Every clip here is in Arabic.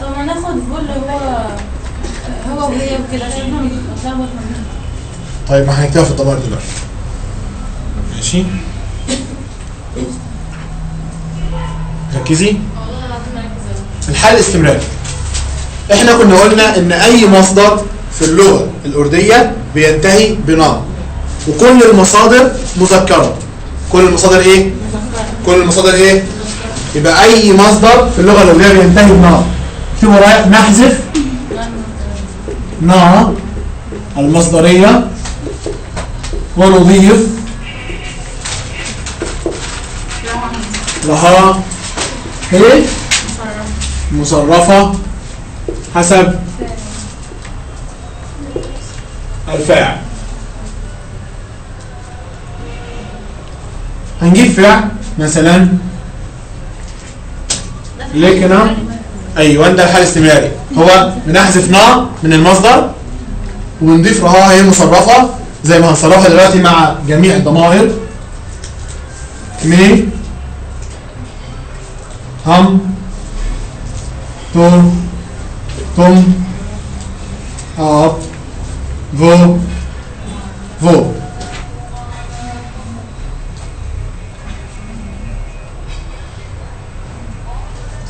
طب ما ناخد كل هو وهي وكده عشان نتلخبط. طيب ما هنكتبها في الضمائر دلوقتي. ماشي. ركزي. الحل الاستمراري. احنا كنا قلنا ان اي مصدر في اللغه الارديه بينتهي بنا، وكل المصادر مذكره. كل المصادر ايه؟ كل المصادر ايه؟ يبقى اي مصدر في اللغه الارديه بينتهي بنا. اكتبوا ورايا نحذف نا المصدريه ونضيف لها هي مصرفة حسب الفاعل. هنجيب فعل مثلا لكنا. ايوه ده الحال الاستمراري، هو بنحذف نا من المصدر ونضيف لها هي مصرفة زي ما هنصرفها دلوقتي مع جميع الضمائر. مي هم توم توم اب فو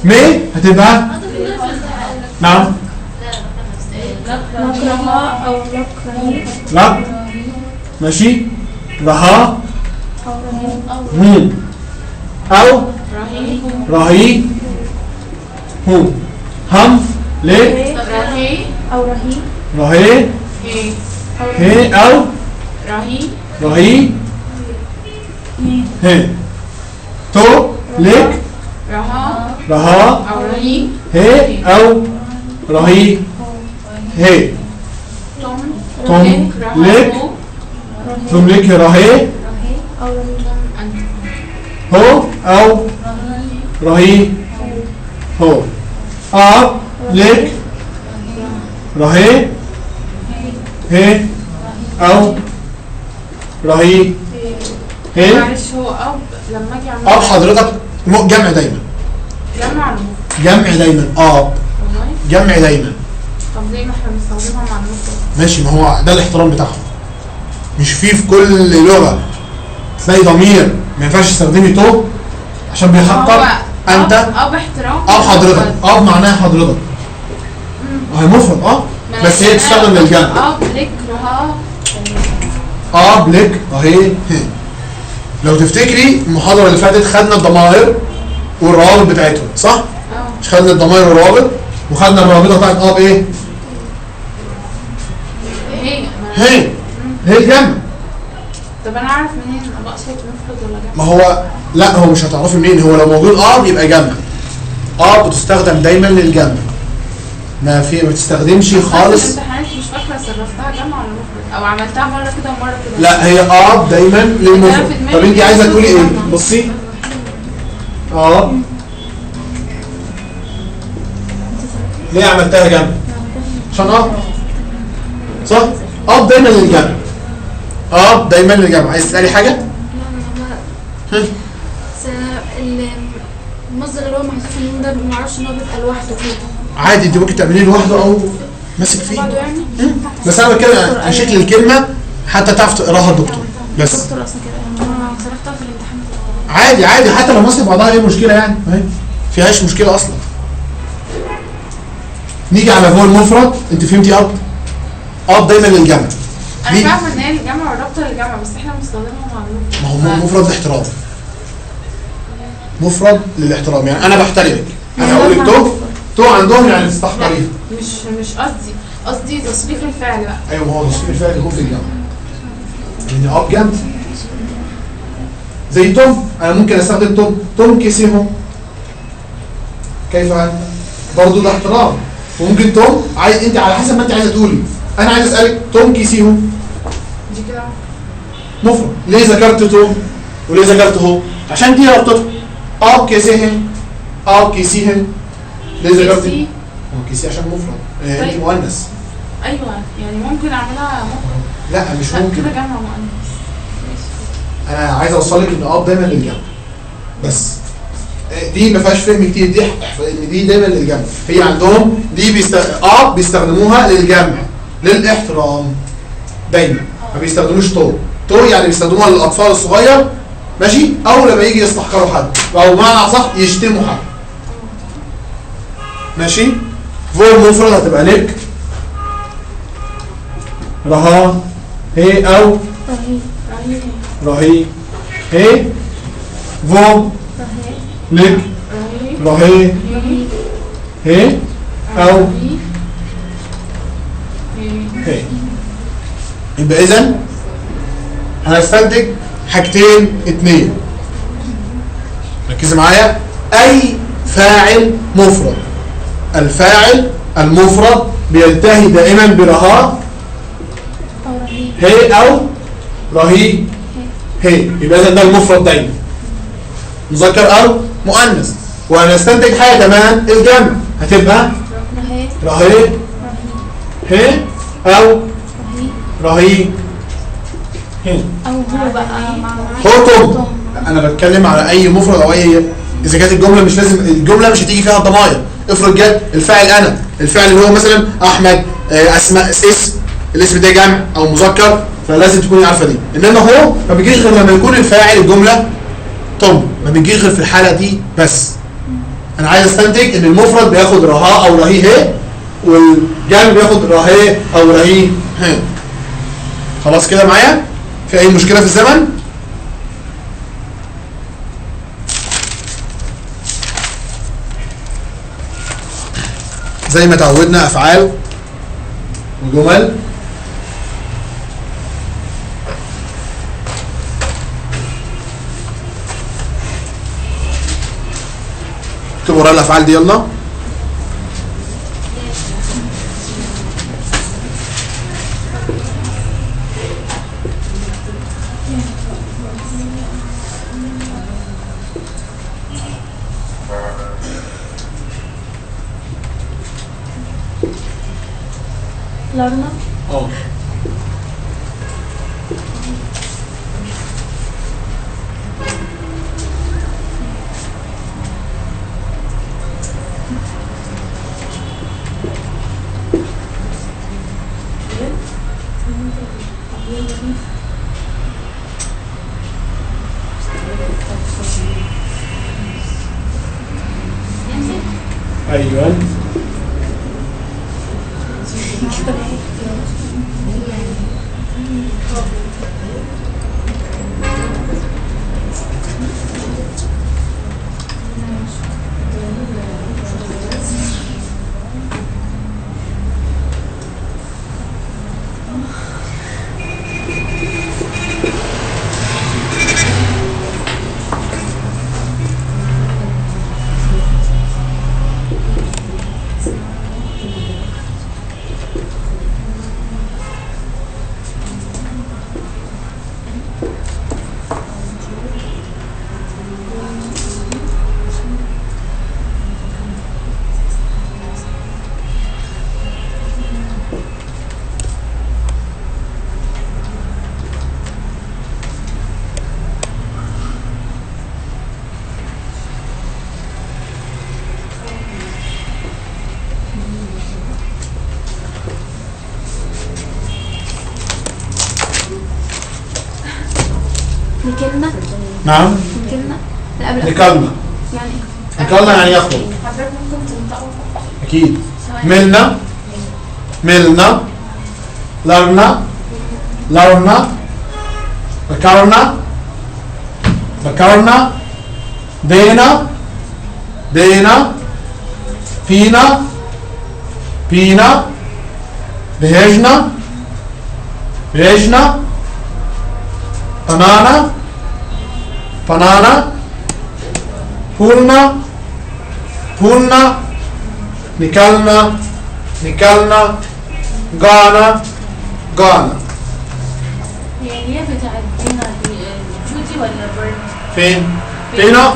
مي هتبقى نعم نكرهها او نكرهي. لا ماشي. رها مين او رهي هم هم ليه رهي او رهي. رهي هي او رهي هي. تو ليك رها هي او رهي هي. توم ليك تملك رهي هو او رهي هو. اب لك رهي هي او رهي هي. معلش هو اب لما اجي اعمل اب حضرتك جمع دايما. جمع دايما اب جمع دايما. طب زي ما احنا بنستخدمها مع المفرد. ماشي، ما هو ده الاحترام بتاعهم. مش في كل لغه تلاقي ضمير ما ينفعش تستخدمي تو عشان بيحقر انت. اب احترام. اب حضرتك اب معناها حضرتك. هي مفرد بس هي تستخدم للجمع. اب لك رها اب لك اهي. لو تفتكري المحاضره اللي فاتت خدنا الضمائر والروابط بتاعتهم صح؟ مش خدنا الضمائر والروابط وخدنا الرابطه بتاعت اب ايه؟ هي الجمع. طب انا اعرف منين ابقى اقصد مفرد ولا جمع؟ ما هو لا، هو مش هتعرفي منين. هو لو موجود اب يبقى جمع. اب بتستخدم دايما للجمع، ما تستخدمش خالص. الامتحانات مش فاكره صرفتها جمع ولا مفرد او عملتها مره كده ومره كده. لا هي اب دايما للمفرد. طب انت عايزه تقولي ايه؟ بصي اب ليه عملتها جمع؟ عشان اب صح؟ اب دايما للجمع. اب دايما للجمع. عايز تسالي حاجه؟ المصدر اللي هو محذوف النون ده ما اعرفش ان هو بيبقى لوحده كده. عادي انت ممكن تعمليه لوحده او ماسك فيه. بس انا بتكلم عن شكل الكلمه حتى تعرف تقراها الدكتور. بس الدكتور اصلا كده انا صرفتها في الامتحان. عادي عادي حتى لو ماسك بعضها ايه المشكله يعني؟ اهي فيهاش مشكله اصلا. نيجي على فوق المفرد. انت فهمتي اب؟ اب دايما للجمع. انا فاهمه ان هي الجمع والرابطه للجمع بس احنا بنستخدمها مع المفرد. ما هو مفرد للاحترام. مفرد للاحترام يعني انا بحترمك. انا هقول لك تو عندهم يعني تستحقريها. مش قصدي تصريف الفعل بقى. ايوه ما هو تصريف الفعل يكون في الجمع. يعني اب جمع. زي توم انا ممكن استخدم توم كيسيهم. كيف برضه ده احترام. وممكن توم عايز انت على حسب ما انت عايزه تقولي. انا عايز اسالك توم كيسيهم دي كده مفرد. ليه ذكرت توم وليه ذكرت هو؟ عشان دي رابطته. اب كيسيهم اب كيسيهم. ليه ذكرت كيسي عشان مفرد. انت مؤنث. ايوه يعني ممكن اعملها مفرد. لا مش ممكن. كده جمع مؤنث. انا عايز اوصل لك ان اب دايما للجمع بس. دي ما فيهاش فهم كتير، دي ان دي دايما للجمع. هي عندهم دي بيستخدموها للجمع للاحترام دايما، ما بيستخدموش تو يعني بيستخدموها للاطفال الصغير ماشي، او لما يجي يستحقروا حد او بمعنى اصح يشتموا حد ماشي. فور مفرد هتبقى لك رها هي او رهي هي. فور لك رهي هي او هي. يبقى اذا هنستنتج حاجتين اتنين، ركزوا معايا. اي فاعل مفرد، الفاعل المفرد بينتهي دائما برها هي او رهي هي، يبقى اذا ده المفرد دايما مذكر او مؤنث. وهنستنتج حاجه كمان، الجمع هتبقى رهي هي او رهي هي او هو بقى هو توم. انا بتكلم على اي مفرد او اي، اذا كانت الجمله مش لازم الجمله مش هتيجي فيها الضمائر. افرض جت الفاعل انا، الفاعل اللي هو مثلا احمد، اسماء، اسم، الاسم ده جمع او مذكر، فلازم تكوني عارفه دي. انما هو ما بيجيش غير لما يكون الفاعل الجمله توم، ما بيجيش غير في الحاله دي بس. انا عايز استنتج ان المفرد بياخد رها او رهي هي، والجمع بياخد رهي او رهي هي. خلاص كده معايا؟ في اي مشكله في الزمن؟ زي ما تعودنا افعال وجمل. اكتبوا ورايا الافعال دي يلا. لارنا ايوه نكلنا نعم نكلنا لا قبل نكلنا يعني نكلنا يعني يخطب حضرتك ممكن تنطقوا اكيد. ملنا ملنا لرنا لرنا ذكرنا ذكرنا دينا دينا فينا فينا بهجنا بهجنا بنانا بنانا فولنا فولنا نكلنا نكلنا غانا غانا. هي بتاعت دينا دي جودي ولا برد؟ فين؟ فينا؟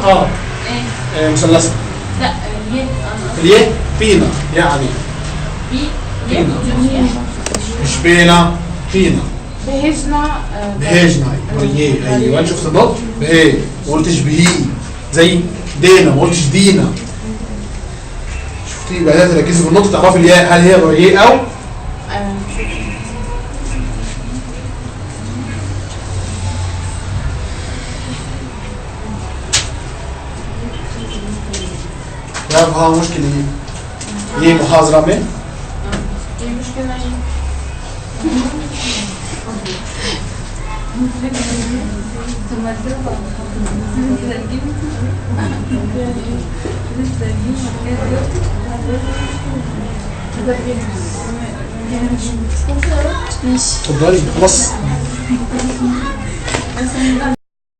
ايه؟ مثلثة. لا الياء الياء فينا يعني ياء مش بينا فينا بهجنا بهجنا بريه. ايوه شفت النطق بايه؟ ما قلتش بهي زي دينا، ما قلتش دينا. شفتي؟ يبقى لازم تركزي في النطق تعرفي الياء هل هي بريه او ها مشكلة ايه محاضرة من ايه مشكلة ايه؟ اتفضلي خلاص.